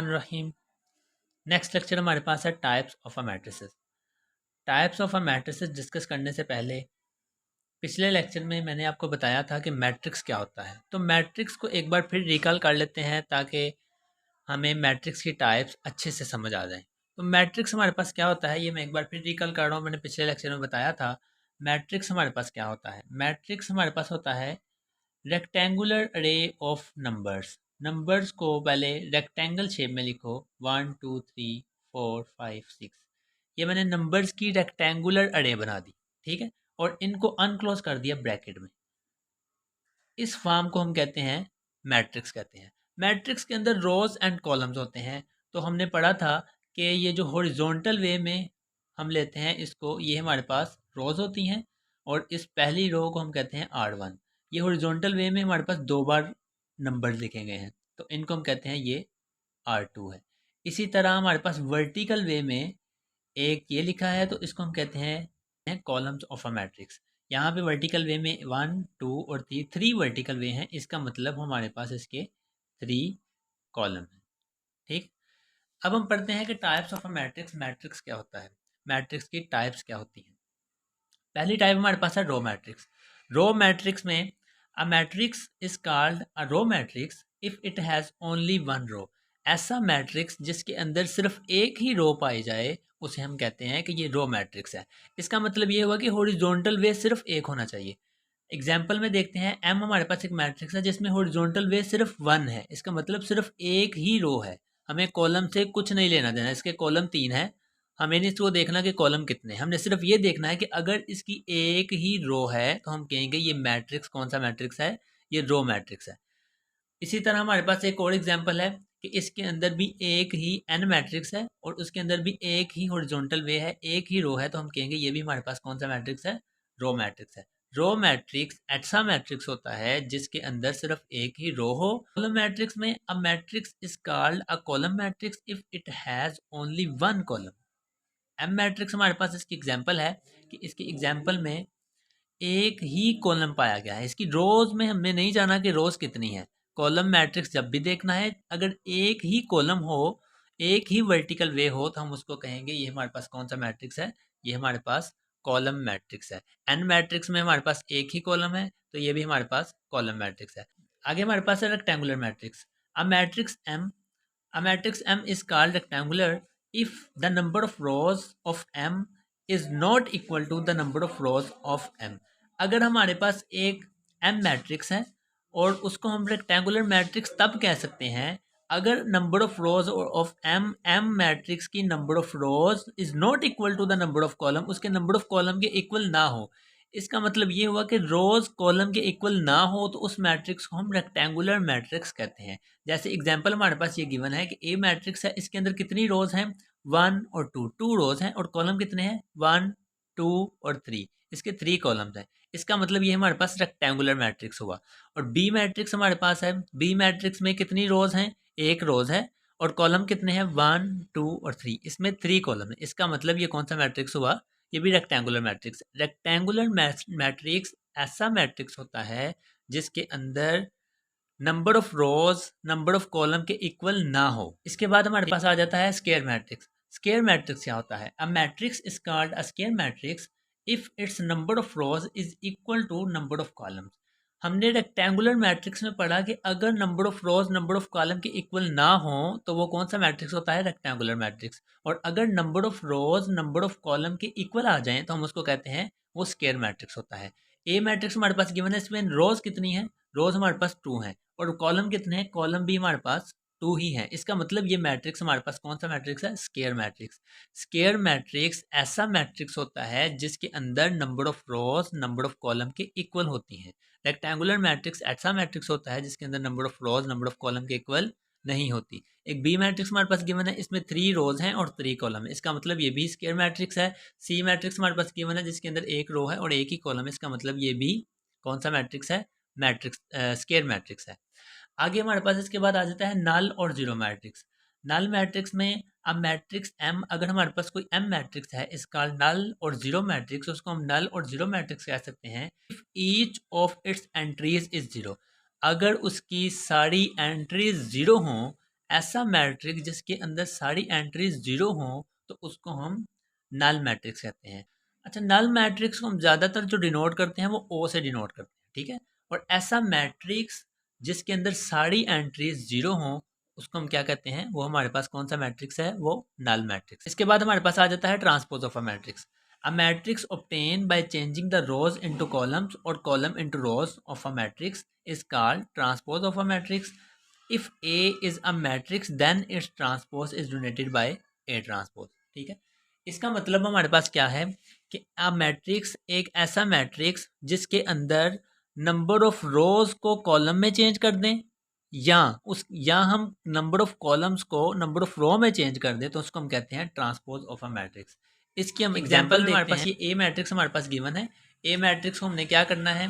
बिस्मिल्लाहिर्रहमानिर्रहीम। Next lecture हमारे पास है types of a matrices. Types of a matrices discuss करने से पहले पिछले लेक्चर में मैंने आपको बताया था कि मैट्रिक्स क्या होता है। तो मैट्रिक्स को एक बार फिर रिकॉल कर लेते हैं ताकि हमें मैट्रिक्स की टाइप्स अच्छे से समझ आ जाएं। तो मैट्रिक्स हमारे पास क्या होता है ये मैं एक बार फिर रिकॉल कर रहा हूँ। मैंने पिछले लेक्चर में बताया था मैट्रिक्स हमारे पास क्या होता है। मैट्रिक्स हमारे पास होता है रेक्टेंगुलर अरे ऑफ नंबर्स। नंबर्स को पहले रेक्टेंगल शेप में लिखो, 1 2 3 4 5 6। ये मैंने नंबर्स की रेक्टेंगुलर अरे बना दी, ठीक है, और इनको अनक्लोज कर दिया ब्रैकेट में। इस फॉर्म को हम कहते हैं मैट्रिक्स कहते हैं। मैट्रिक्स के अंदर रोज एंड कॉलम्स होते हैं। तो हमने पढ़ा था कि ये जो हॉरिजॉन्टल वे में हम लेते हैं इसको, ये हमारे पास रोज होती हैं और इस पहली रो को हम कहते हैं R1। ये हॉरिजॉन्टल वे में हमारे पास दो बार नंबर लिखे गए हैं तो इनको हम कहते हैं ये R2 है। इसी तरह हमारे पास वर्टिकल वे में एक ये लिखा है तो इसको हम कहते हैं कॉलम्स ऑफ अ मैट्रिक्स। यहाँ पे वर्टिकल वे में 1 2 और 3, 3 वर्टिकल वे हैं, इसका मतलब हमारे पास इसके 3 कॉलम हैं। ठीक, अब हम पढ़ते हैं कि types of a matrix. Matrix क्या होता है, मैट्रिक्स की टाइप्स क्या होती हैं। पहली टाइप हमारे पास है रो मैट्रिक्स। रो मैट्रिक्स में a matrix is called a row matrix if it has only one row. ऐसा मैट्रिक्स जिसके अंदर सिर्फ एक ही रो पाई जाए उसे हम कहते हैं कि ये रो मैट्रिक्स है। इसका मतलब ये हुआ कि हॉरिजॉन्टल वे सिर्फ एक होना चाहिए। एग्जाम्पल में देखते हैं, एम हमारे पास एक मैट्रिक्स है जिसमें हॉरिजॉन्टल वे सिर्फ 1 है। इसका मतलब सिर्फ एक ही रो है, हमें कॉलम से कुछ नहीं लेना देना। इसके कॉलम 3 है, हमें नहीं इसको देखना कि कॉलम कितने हैं, हमने सिर्फ ये देखना है कि अगर इसकी एक ही रो है तो हम कहेंगे ये मैट्रिक्स कौन सा मैट्रिक्स है, ये रो मैट्रिक्स है। इसी तरह हमारे पास एक और एग्जांपल है कि इसके अंदर भी एक ही एन मैट्रिक्स है और उसके अंदर भी एक ही हॉरिजॉन्टल वे है, एक ही रो है, तो हम कहेंगे ये भी हमारे पास कौन सा मैट्रिक्स है, रो मैट्रिक्स है। रो मैट्रिक्स ऐसा मैट्रिक्स होता है जिसके अंदर सिर्फ एक ही रो हो। कॉलम मैट्रिक्स में a matrix is called a column matrix if it has only one column. M matrix हमारे पास इसकी एग्जांपल है कि इसकी एग्जांपल में एक ही कॉलम पाया गया है। इसकी रोज में हमने नहीं जाना कि रोज कितनी है। कॉलम मैट्रिक्स जब भी देखना है, अगर एक ही कॉलम हो, एक ही वर्टिकल वे हो, तो हम उसको कहेंगे ये हमारे पास कौन सा मैट्रिक्स है, ये हमारे पास कॉलम मैट्रिक्स है। एन मैट्रिक्स में हमारे पास एक ही कॉलम है तो ये भी हमारे पास कॉलम मैट्रिक्स है। आगे हमारे पास है rectangular matrix. A matrix M, a matrix M is called rectangular if the number of rows of M is not equal to the number of rows of M। अगर हमारे पास एक M मैट्रिक्स है और उसको हम रेक्टेंगुलर मैट्रिक्स तब कह सकते हैं अगर number of rows of M matrix की number of rows is not equal to the number of column, उसके नंबर ऑफ कॉलम के इक्वल ना हो। इसका मतलब ये हुआ कि रोज कॉलम के इक्वल ना हो तो उस मैट्रिक्स को हम रेक्टेंगुलर मैट्रिक्स कहते हैं। जैसे एग्जांपल हमारे पास ये गिवन है कि ए मैट्रिक्स है, इसके अंदर कितनी रोज हैं, 1 और 2, 2 रोज हैं, और कॉलम कितने हैं, 1 2 और 3, इसके 3 कॉलम्स हैं। इसका मतलब ये हमारे पास रेक्टेंगुलर मैट्रिक्स हुआ। और बी मैट्रिक्स हमारे पास है, बी मैट्रिक्स में कितनी रोज हैं, एक रोज है, और कॉलम कितने हैं, 1 2 और 3, इसमें 3 कॉलम है। इसका मतलब ये कौन सा मैट्रिक्स हुआ, ये भी रेक्टेंगुलर मैट्रिक्स। रेक्टेंगुलर मैट्रिक्स ऐसा मैट्रिक्स होता है जिसके अंदर number of rows number of column के इक्वल ना हो। इसके बाद हमारे पास आ जाता है स्क्वायर मैट्रिक्स। स्क्वायर मैट्रिक्स क्या होता है, a matrix is called a square matrix if its number of rows is equal to number of columns. हमने रेक्टेंगुलर मैट्रिक्स में पढ़ा कि अगर number of rows number of column के इक्वल ना हो तो वो कौन सा मैट्रिक्स होता है, रेक्टेंगुलर मैट्रिक्स। और अगर number of rows number of column के इक्वल आ जाएं तो हम उसको कहते हैं वो स्क्वायर मैट्रिक्स होता है। ए मैट्रिक्स हमारे पास गिवन है, इसमें रोज कितनी है, रोज हमारे पास 2 हैं, और कॉलम कितने हैं, कॉलम भी हमारे पास 2 ही हैं। इसका मतलब ये मैट्रिक्स हमारे पास कौन सा मैट्रिक्स है, स्क्वायर मैट्रिक्स। स्क्वायर मैट्रिक्स ऐसा मैट्रिक्स होता है जिसके अंदर number of rows number of column के इक्वल होती हैं। रेक्टेंगुलर मैट्रिक्स ऐसा मैट्रिक्स होता है जिसके अंदर number of rows number of column के इक्वल नहीं होती। एक बी मैट्रिक्स हमारे पास गिवन है, इसमें 3 रोज हैं और 3 कॉलम है, इसका मतलब ये भी स्क्वायर मैट्रिक्स है। सी मैट्रिक्स हमारे पास गिवन है जिसके अंदर एक रो है और एक ही कॉलम है, इसका मतलब ये भी कौन सा मैट्रिक्स है, मैट्रिक्स स्क्वायर मैट्रिक्स है। आगे हमारे पास इसके बाद आ जाता है नल और जीरो मैट्रिक्स। नल मैट्रिक्स में अब मैट्रिक्स एम, अगर हमारे पास कोई एम मैट्रिक्स है इसका नल और जीरो मैट्रिक्स, उसको हम नल और जीरो मैट्रिक्स कह सकते हैं if each of its entries is zero. अगर उसकी सारी एंट्रीज जीरो हों, ऐसा मैट्रिक्स जिसके अंदर सारी एंट्रीज 0 हों तो उसको हम नल मैट्रिक्स कहते हैं। अच्छा, नल मैट्रिक्स को हम ज़्यादातर जो डिनोट करते हैं वो ओ से डिनोट करते हैं, ठीक है। और ऐसा मैट्रिक्स जिसके अंदर सारी एंट्रीज 0 हों उसको हम क्या कहते हैं, वो हमारे पास कौन सा मैट्रिक्स है, वो नल मैट्रिक्स। इसके बाद हमारे पास आ जाता है transpose of a matrix. A matrix obtained by changing the rows into columns or column into rows of a matrix is called transpose of a matrix. If A is a matrix, then its transpose is denoted by A transpose. ठीक है, इसका मतलब हमारे पास क्या है कि a matrix एक ऐसा मैट्रिक्स जिसके अंदर नंबर ऑफ रोज को कॉलम में चेंज कर दें या हम नंबर ऑफ कॉलम्स को नंबर ऑफ रो में चेंज कर दें तो उसको हम कहते हैं ट्रांसपोज ऑफ अ मैट्रिक्स। इसकी हम एग्जांपल हमारे पास ये ए मैट्रिक्स हमारे पास गिवन है। ए मैट्रिक्स को हमने क्या करना है,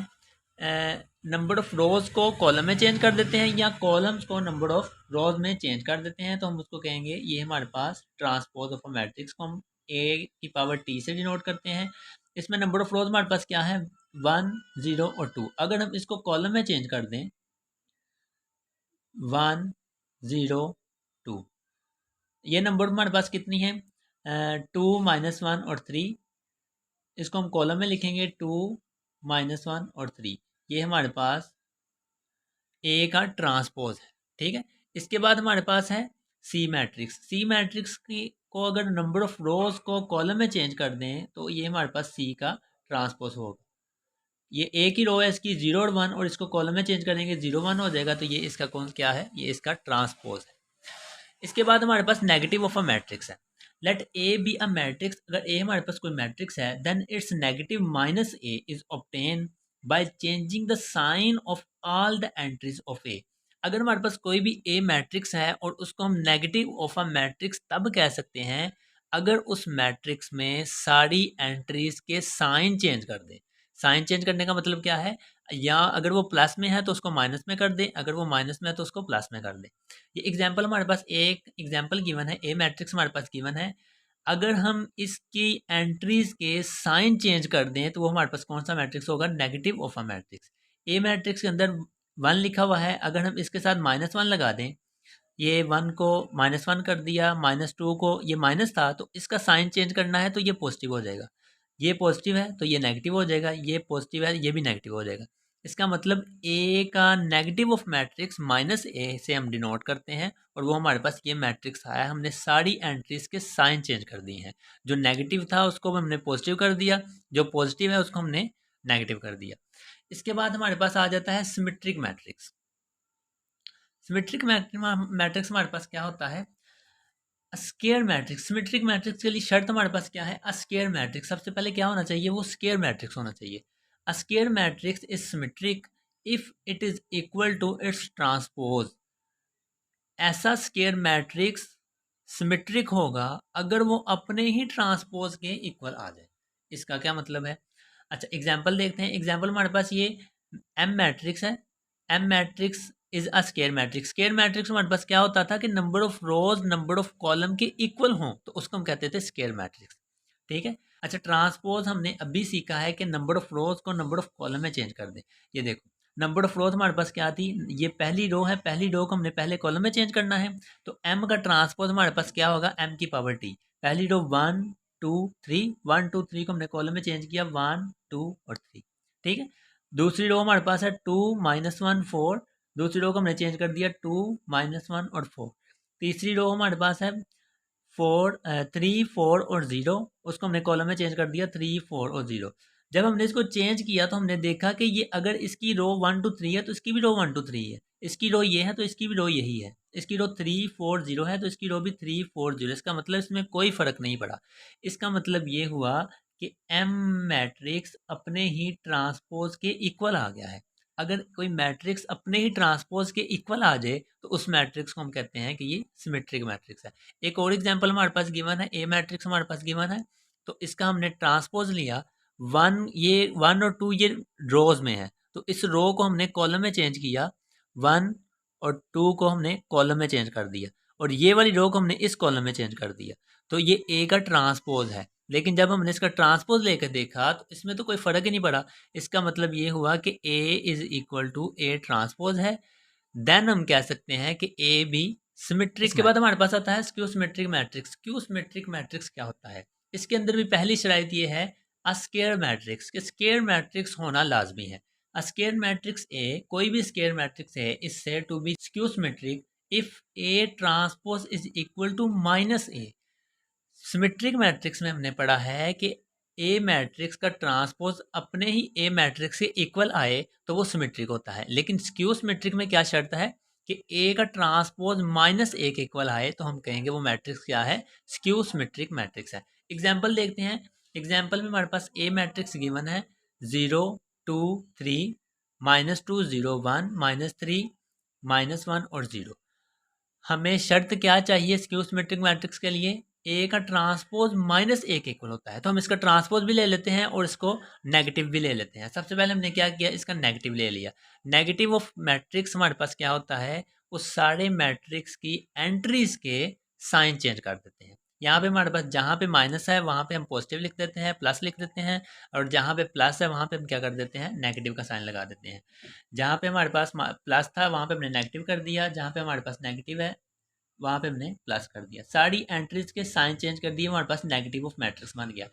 नंबर ऑफ रोज को कॉलम में चेंज कर देते हैं या कॉलम्स को नंबर ऑफ रोज में चेंज कर देते हैं, तो हम उसको कहेंगे ये हमारे पास ट्रांसपोज ऑफ अ मैट्रिक्स को हम ए की पावर टी से डिनोट करते हैं। इसमें नंबर ऑफ रोज हमारे पास क्या है, 1 0 और 2। अगर हम इसको कॉलम में चेंज कर दें 1 0 2, ये नंबर हमारे पास कितनी है 2 -1 और 3। इसको हम कॉलम में लिखेंगे 2 -1 और 3। ये हमारे पास ए का ट्रांसपोज है, ठीक है। इसके बाद हमारे पास है सी मैट्रिक्स। सी मैट्रिक्स की को अगर नंबर ऑफ रोज को कॉलम में चेंज कर दें तो ये हमारे पास सी का ट्रांसपोज होगा। ये ए की रो है, इसकी 0 और 1, और इसको कॉलम में चेंज करेंगे 0 1 हो जाएगा, तो ये इसका कौन क्या है, ये इसका ट्रांसपोज है। इसके बाद हमारे पास नेगेटिव ऑफ अ मैट्रिक्स है। Let A be a matrix, अगर ए हमारे पास कोई मैट्रिक्स है then its negative minus A is obtain by changing the sign of all the entries of A. अगर हमारे पास कोई भी ए मैट्रिक्स है और उसको हम नेगेटिव ऑफ अ मैट्रिक्स तब कह सकते हैं अगर उस मैट्रिक्स में सारी एंट्रीज के साइन चेंज कर दें। साइन चेंज करने का मतलब क्या है, या अगर वो प्लस में है तो उसको माइनस में कर दें, अगर वो माइनस में है तो उसको प्लस में कर दें। ये एग्जाम्पल हमारे पास एक एग्जाम्पल गिवन है, ए मैट्रिक्स हमारे पास गिवन है। अगर हम इसकी एंट्रीज के साइन चेंज कर दें तो वो हमारे पास कौन सा मैट्रिक्स होगा, negative of a matrix. A matrix के अंदर 1 लिखा हुआ है, अगर हम इसके साथ -1 लगा दें, ये 1 को -1 कर दिया, -2 को, ये माइनस था तो इसका साइन चेंज करना है तो ये पॉजिटिव हो जाएगा, ये पॉजिटिव है तो ये नेगेटिव हो जाएगा, ये पॉजिटिव है ये भी नेगेटिव हो जाएगा। इसका मतलब ए का नेगेटिव ऑफ मैट्रिक्स -a से हम डिनोट करते हैं, और वो हमारे पास ये मैट्रिक्स आया, हमने सारी एंट्रीज के साइन चेंज कर दिए हैं। जो नेगेटिव था उसको हमने पॉजिटिव कर दिया, जो पॉजिटिव है उसको हमने नेगेटिव कर दिया। इसके बाद हमारे पास आ जाता है सिमेट्रिक मैट्रिक्स। सिमेट्रिक मैट्रिक्स हमारे पास क्या होता है, स्क्वायर मैट्रिक्स। सिमेट्रिक मैट्रिक्स के लिए शर्त हमारे पास क्या है, स्क्वायर मैट्रिक्स। सबसे पहले क्या होना चाहिए, वो स्क्वायर मैट्रिक्स होना चाहिए। Square matrix is symmetric if it is equal to its transpose. ऐसा स्क्वायर मैट्रिक्स सिमेट्रिक होगा अगर वो अपने ही ट्रांसपोज के इक्वल आ जाए। इसका क्या मतलब है, अच्छा एग्जाम्पल देखते हैं। एग्जाम्पल हमारे पास ये एम मैट्रिक्स है। M matrix is a square matrix. Square matrix हमारे पास क्या होता था कि number of rows number of column के इक्वल हों तो उसको हम कहते थे स्क्वायर मैट्रिक्स, ठीक है। अच्छा, ट्रांसपोज हमने अभी सीखा है कि नंबर ऑफ रोज को नंबर ऑफ कॉलम में चेंज कर दें। ये देखो नंबर ऑफ रोज हमारे पास क्या थी, ये पहली रो है, पहली रो को हमने पहले कॉलम में चेंज करना है, तो एम का ट्रांसपोज हमारे पास क्या होगा, एम की पावर टी। पहली रो 1 2 3, 1 2 3 को हमने कॉलम में चेंज किया 1 2 और 3, ठीक है। दूसरी रो हमारे पास है 2 -1 4, दूसरी रो को हमने चेंज कर दिया 2 -1 और 4। तीसरी रो हमारे पास है 3 4 और 0, उसको हमने कॉलम में चेंज कर दिया 3 4 और 0। जब हमने इसको चेंज किया तो हमने देखा कि ये अगर इसकी रो 1 2 3 है तो इसकी भी रो 1 2 3 है, इसकी रो ये है तो इसकी भी रो यही है, इसकी रो 3 4 0 है तो इसकी रो भी 3 4 0। इसका मतलब इसमें कोई फ़र्क नहीं पड़ा। इसका मतलब ये हुआ कि एम मैट्रिक्स अपने ही ट्रांसपोज के इक्वल आ गया है। अगर कोई मैट्रिक्स अपने ही ट्रांसपोज के इक्वल आ जाए तो उस मैट्रिक्स को हम कहते हैं कि ये सिमेट्रिक मैट्रिक्स है। एक और एग्जांपल हमारे पास गिवन है, ए मैट्रिक्स हमारे पास गिवन है, तो इसका हमने ट्रांसपोज लिया 1 और 2 ये रोज में है, तो इस रो को हमने कॉलम में चेंज किया, 1 और 2 को हमने कॉलम में चेंज कर दिया, और ये वाली रो को हमने इस कॉलम में चेंज कर दिया, तो ये ए का ट्रांसपोज है। लेकिन जब हमने इसका ट्रांसपोज लेकर देखा तो इसमें तो कोई फ़र्क ही नहीं पड़ा। इसका मतलब ये हुआ कि A is equal to A transpose है। देन हम कह सकते हैं कि ए भी सिमेट्रिक के बाद हमारे पास आता है skew symmetric matrix. Skew symmetric matrix क्या होता है? इसके अंदर भी पहली शराइत ये है स्क्वायर मैट्रिक्स के स्क्वायर मैट्रिक्स होना लाजमी है। स्क्वायर मैट्रिक्स ए, कोई भी स्क्वायर मैट्रिक्स है, is said to be skew symmetric if A transpose is equal to minus A. Symmetric matrix में हमने पढ़ा है कि ए मैट्रिक्स का ट्रांसपोज अपने ही ए मैट्रिक्स के इक्वल आए तो वो सिमेट्रिक होता है। लेकिन स्क्यू सिमेट्रिक में क्या शर्त है कि ए का ट्रांसपोज माइनस ए के इक्वल आए तो हम कहेंगे वो मैट्रिक्स क्या है, स्क्यू सिमेट्रिक मैट्रिक्स है। एग्जाम्पल देखते हैं। एग्जाम्पल में हमारे पास ए मैट्रिक्स गिवन है 0 2 3 -2 0 1 -3 -1 और 0। हमें शर्त क्या चाहिए स्क्यू सिमेट्रिक मैट्रिक्स के लिए? ए का ट्रांसपोज माइनस ए के इक्वल होता है। तो हम इसका ट्रांसपोज भी ले लेते हैं और इसको नेगेटिव भी ले लेते हैं। सबसे पहले हमने क्या किया, इसका नेगेटिव ले लिया। नेगेटिव ऑफ मैट्रिक्स हमारे पास क्या होता है, उस सारे मैट्रिक्स की एंट्रीज के साइन चेंज कर देते हैं। यहाँ पे हमारे पास जहाँ पे माइनस है वहाँ पे हम पॉजिटिव लिख देते हैं, प्लस लिख देते हैं, और जहाँ पे प्लस है वहाँ पे हम क्या कर देते हैं, नेगेटिव का साइन लगा देते हैं। जहाँ पे हमारे पास प्लस था वहाँ पे हमने नेगेटिव कर दिया, जहाँ पे हमारे पास नेगेटिव है वहाँ पे हमने प्लस कर दिया। सारी एंट्रीज के साइन चेंज कर दिए, हमारे पास नेगेटिव ऑफ मैट्रिक्स बन गया।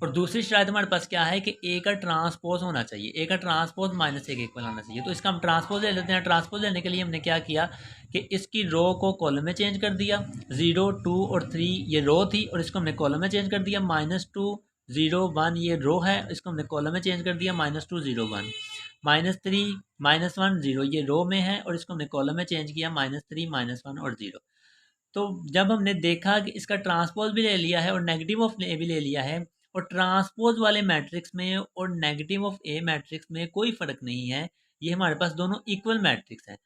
और दूसरी शर्त हमारे पास क्या है कि ए का ट्रांसपोज होना चाहिए, ए का ट्रांसपोज माइनस ए के इक्वल होना चाहिए। तो इसका हम ट्रांसपोज ले लेते हैं। ट्रांसपोज लेने के लिए हमने क्या किया कि इसकी रो को कॉलम में चेंज कर दिया। 0 2 और 3 ये रो थी और इसको हमने कॉलम में चेंज कर दिया। -2 0 1 ये रो है, इसको हमने कॉलम में चेंज कर दिया। -2 0 1 -3 -1 0 ये रो में है और इसको हमने कॉलम में चेंज किया। -3 -1 और 0। तो जब हमने देखा कि इसका ट्रांसपोज भी ले लिया है और नेगेटिव ऑफ ए भी ले लिया है, और ट्रांसपोज वाले मैट्रिक्स में और नेगेटिव ऑफ ए मैट्रिक्स में कोई फ़र्क नहीं है, ये हमारे पास दोनों इक्वल मैट्रिक्स हैं।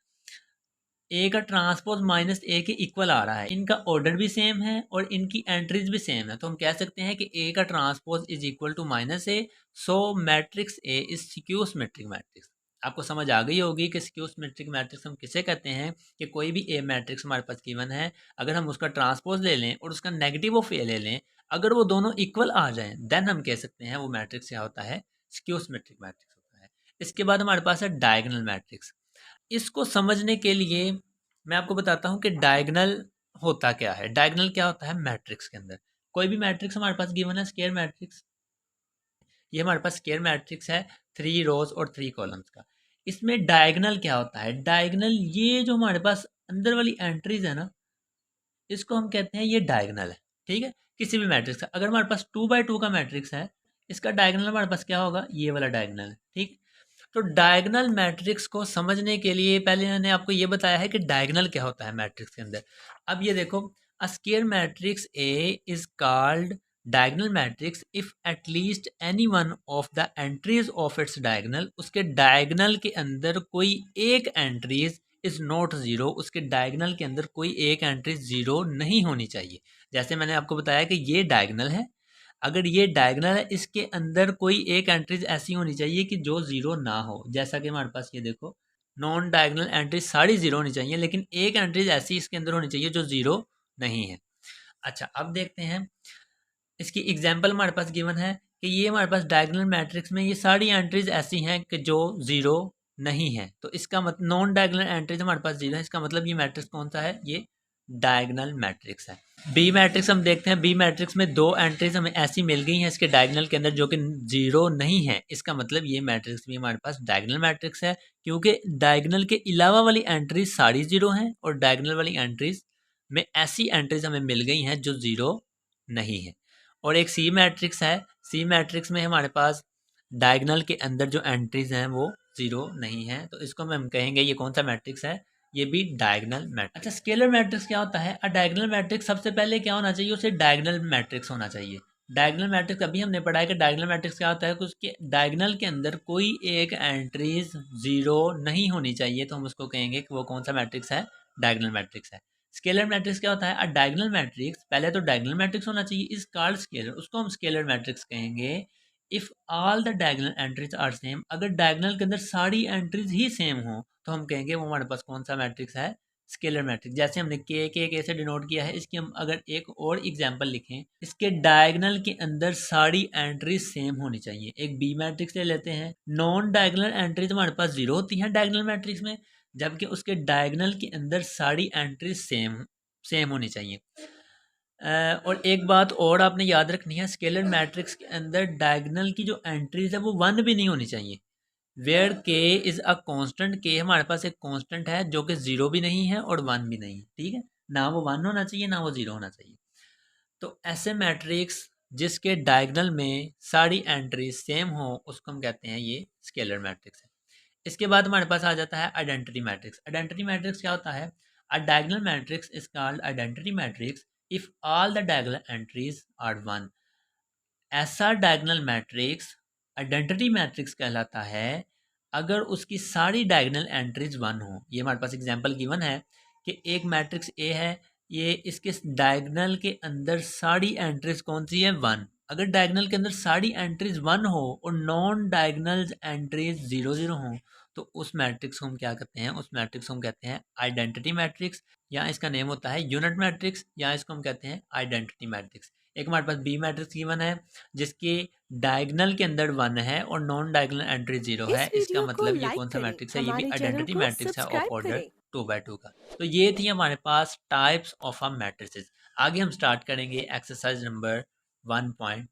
ए का ट्रांसपोज माइनस ए के इक्वल आ रहा है, इनका ऑर्डर भी सेम है और इनकी एंट्रीज भी सेम है। तो हम कह सकते हैं कि ए का transpose is equal to minus A, so matrix A is skew symmetric matrix. आपको समझ आ गई होगी कि स्क्यू सिमेट्रिक मैट्रिक्स हम किसे कहते हैं कि कोई भी ए मैट्रिक्स हमारे पास गिवन है, अगर हम उसका ट्रांसपोज ले लें और उसका नेगेटिव ऑफ ए ले लें, अगर वो दोनों इक्वल आ जाएं देन हम कह सकते हैं वो मैट्रिक्स क्या होता है, स्क्यू सिमेट्रिक मैट्रिक्स होता है। इसके बाद हमारे पास है डायगोनल मैट्रिक्स। इसको समझने के लिए मैं आपको बताता हूँ कि डायगोनल होता क्या है। डायगोनल क्या होता है मैट्रिक्स के अंदर? कोई भी मैट्रिक्स हमारे पास गिवन है, स्क्वायर मैट्रिक्स, ये हमारे पास स्क्वायर मैट्रिक्स है 3 रोज और 3 कॉलम्स का। इसमें डायगोनल क्या होता है? डायगोनल ये जो हमारे पास अंदर वाली एंट्रीज है ना, इसको हम कहते हैं ये डायगोनल है। ठीक है, किसी भी मैट्रिक्स का अगर हमारे पास 2 by 2 का मैट्रिक्स है, इसका डायगोनल हमारे पास क्या होगा, ये वाला डायगोनल है। ठीक, तो डायगोनल मैट्रिक्स को समझने के लिए पहले मैंने आपको ये बताया है कि डायगोनल क्या होता है मैट्रिक्स के अंदर। अब ये देखो, अ square matrix A is called diagonal matrix if at least any one of the entries of its diagonal, उसके डायगोनल के अंदर कोई एक एंट्रीज इज नॉट जीरो, उसके डायगोनल के अंदर कोई एक एंट्री जीरो नहीं होनी चाहिए। जैसे मैंने आपको बताया कि ये डायगोनल है, अगर ये डायगोनल है इसके अंदर कोई एक एंट्रीज ऐसी होनी चाहिए कि जो ज़ीरो ना हो। जैसा कि हमारे पास ये देखो, नॉन डायगोनल एंट्रीज सारी ज़ीरो होनी चाहिए, लेकिन एक एंट्रीज ऐसी इसके अंदर होनी चाहिए जो ज़ीरो नहीं है। अच्छा, अब देखते हैं इसकी एग्जांपल हमारे पास गिवन है कि ये हमारे पास डायगोनल मैट्रिक्स में ये सारी एंट्रीज ऐसी हैं कि जो ज़ीरो नहीं है। तो इसका मतलब नॉन डायगोनल एंट्रीज हमारे पास जीरो है, इसका मतलब ये मैट्रिक्स कौन सा है, ये डायगोनल मैट्रिक्स है। बी मैट्रिक्स हम देखते हैं, बी मैट्रिक्स में 2 एंट्रीज हमें ऐसी मिल गई हैं इसके डायगोनल के अंदर जो कि जीरो नहीं है, इसका मतलब ये मैट्रिक्स भी हमारे पास डायगोनल मैट्रिक्स है, क्योंकि डायगोनल के अलावा वाली एंट्रीज सारी जीरो हैं और डायगोनल वाली एंट्रीज में ऐसी एंट्रीज हमें मिल गई हैं जो जीरो नहीं है। और एक सी मैट्रिक्स है, सी मैट्रिक्स में हमारे पास डायगोनल के अंदर जो एंट्रीज हैं वो जीरो नहीं है, तो इसको हम कहेंगे ये कौन सा मैट्रिक्स है, ये भी डायगोनल मैट्रिक्स। अच्छा, स्केलर मैट्रिक्स क्या होता है? डायगोनल मैट्रिक्स सबसे पहले क्या होना चाहिए, उसे डायगोनल मैट्रिक्स होना चाहिए। डायगोनल मैट्रिक्स अभी हमने पढ़ा है कि डायगोनल मैट्रिक्स क्या होता है कि उसके डायगोनल के अंदर कोई एक एंट्रीज जीरो नहीं होनी चाहिए, तो हम उसको कहेंगे कि वो कौन सा मैट्रिक्स है, डायगोनल मैट्रिक्स है। स्केलर मैट्रिक्स क्या होता है? डायगोनल मैट्रिक्स पहले तो डायगोनल मैट्रिक्स होना चाहिए, इज कॉल्ड स्केलर, उसको हम स्केलर मैट्रिक्स कहेंगे if all the diagonal entries are same. अगर डायगोनल के अंदर सारी एंट्रीज ही सेम हो तो हम कहेंगे वो हमारे पास कौन सा मैट्रिक्स है, स्केलर मैट्रिक्स। जैसे हमने के से डिनोट किया है, इसकी हम अगर एक और एग्जांपल लिखें, इसके डायगोनल के अंदर सारी एंट्रीज सेम होनी चाहिए। एक बी मैट्रिक्स ले लेते हैं, नॉन डायगोनल एंट्रीज हमारे पास जीरो होती हैं डायगोनल मैट्रिक्स में, जबकि उसके डायगनल के अंदर सारी एंट्रीज सेम सेम होनी चाहिए। और एक बात और आपने याद रखनी है, स्केलर मैट्रिक्स के अंदर डायगनल की जो एंट्रीज है वो 1 भी नहीं होनी चाहिए। वेयर के इज़ अ कांस्टेंट, के हमारे पास एक कांस्टेंट है जो कि 0 भी नहीं है और 1 भी नहीं है, ठीक है, ना वो 1 होना चाहिए ना वो 0 होना चाहिए। तो ऐसे मैट्रिक्स जिसके डायगनल में सारी एंट्रीज सेम हो उसको हम कहते हैं ये स्केलर मैट्रिक्स है। इसके बाद हमारे पास आ जाता है आइडेंटिटी मैट्रिक्स। आइडेंटिटी मैट्रिक्स क्या होता है? A diagonal matrix is called identity matrix if all the diagonal entries are 1। ऐसा डायगोनल मैट्रिक्स आइडेंटिटी मैट्रिक्स कहलाता है अगर उसकी सारी डायगोनल एंट्रीज 1 हो। ये हमारे पास एग्जांपल गिवन है कि एक मैट्रिक्स ए है, ये इसके डायगोनल के अंदर सारी एंट्रीज कौन सी है? 1। अगर डायगोनल के अंदर सारी एंट्रीज 1 हो और नॉन डायगोनल एंट्रीज 0 0 हो तो उस मैट्रिक्स को हम क्या कहते हैं? उस मैट्रिक्स को हम कहते हैं आइडेंटिटी मैट्रिक्स, या इसका नेम होता है यूनिट मैट्रिक्स, या इसको हम कहते हैं आइडेंटिटी मैट्रिक्स। एक हमारे पास बी मैट्रिक्स गिवन है जिसके डायगोनल के अंदर 1 है और नॉन डायगोनल एंट्री 0 है। इस इसका वीडियो को मतलब ये लाइक कौन सा करें, मैट्रिक्स है? ये भी हमारे चैनल आइडेंटिटी को मैट्रिक्स है ऑफ सब्सक्राइब ऑर्डर करें। 2 by 2 का। तो ये थी हमारे पास टाइप्स ऑफ अ मैट्रिसेस। आगे हम स्टार्ट करेंगे एक्सरसाइज नंबर 1.2।